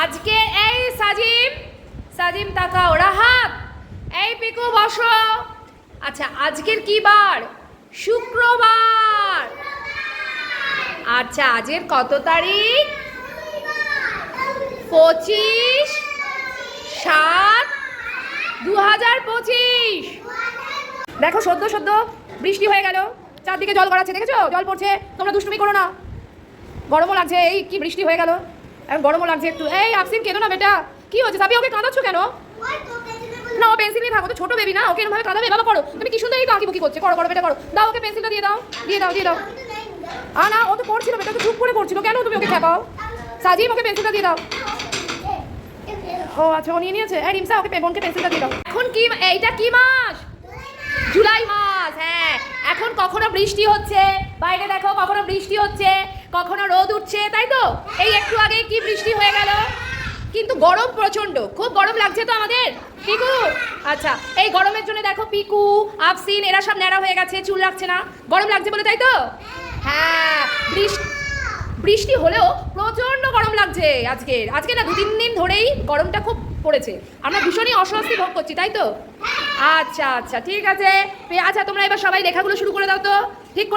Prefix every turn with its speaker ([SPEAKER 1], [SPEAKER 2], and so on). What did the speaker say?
[SPEAKER 1] আজকে এই সাজিম সাজিম তাকাও, রাহাত এই পিকু বসো। আচ্ছা আজকের কি বার? শুক্রবার। আচ্ছা আজকের কত তারিখ? 25/7/2025। দেখো সদ্য সদ্য বৃষ্টি হয়ে গেল, চারদিকে জল গড়াচ্ছে, দেখেছো জল পড়ছে। তোমরা দুষ্টুমি করো না, গরমও লাগছে। এই কি বৃষ্টি হয়ে গেল, এখন গরমও লাগছে একটু। এই আফসিন কেঁদো না বেটা, কি হচ্ছে? সাবি ওকে কাঁদাচ্ছ কেন? না ও পেন্সিল নিয়ে থাকো, তো ছোট বেবি না, ওকে এরকম ভাবে কাঁদাবে? বাবা করো, তুমি কি সুন্দর এই তো আঁকিবুকি করছে, করো করো বেটা করো। দাও ওকে পেন্সিলটা দিয়ে দাও, দিয়ে দাও দিয়ে দাও। না ও তো পড়ছিল বেটা, তো চুপ করে পড়ছিল, কেন তুমি ওকে খেপাও? সাজিম ওকে পেন্সিলটা দিয়ে দাও। ও আচ্ছা ও নিয়ে নিয়েছে। এই রিমসা ওকে বোনকে পেন্সিলটা দিয়ে দাও। এখন কি এইটা কি মাস? জুলাই মাস। হ্যাঁ এখন কখনো বৃষ্টি হচ্ছে, বাইরে দেখো কখনো বৃষ্টি হচ্ছে, কখনো রোদ উঠছে, তাই তো? এই একটু আগে কি বৃষ্টি হয়ে গেল, কিন্তু গরম প্রচন্ড, খুব গরম লাগছে তো আমাদের পিকু। আচ্ছা এই গরমের জন্য দেখো পিকু আফসিন এরা সব ন্যাড়া হয়ে গেছে, চুল রাখছে না, গরম লাগছে বলে, তাই তো? হ্যাঁ বৃষ্টি হলেও প্রচন্ড গরম লাগছে আজকে না 2-3 দিন ধরেই গরমটা খুব পড়েছে, আমরা ভীষণই অস্বস্তি ভোগ করছি, তাই তো? আচ্ছা আচ্ছা ঠিক আছে। আচ্ছা তোমরা এবার সবাই লেখাগুলো শুরু করে দাও তো, ঠিক করে।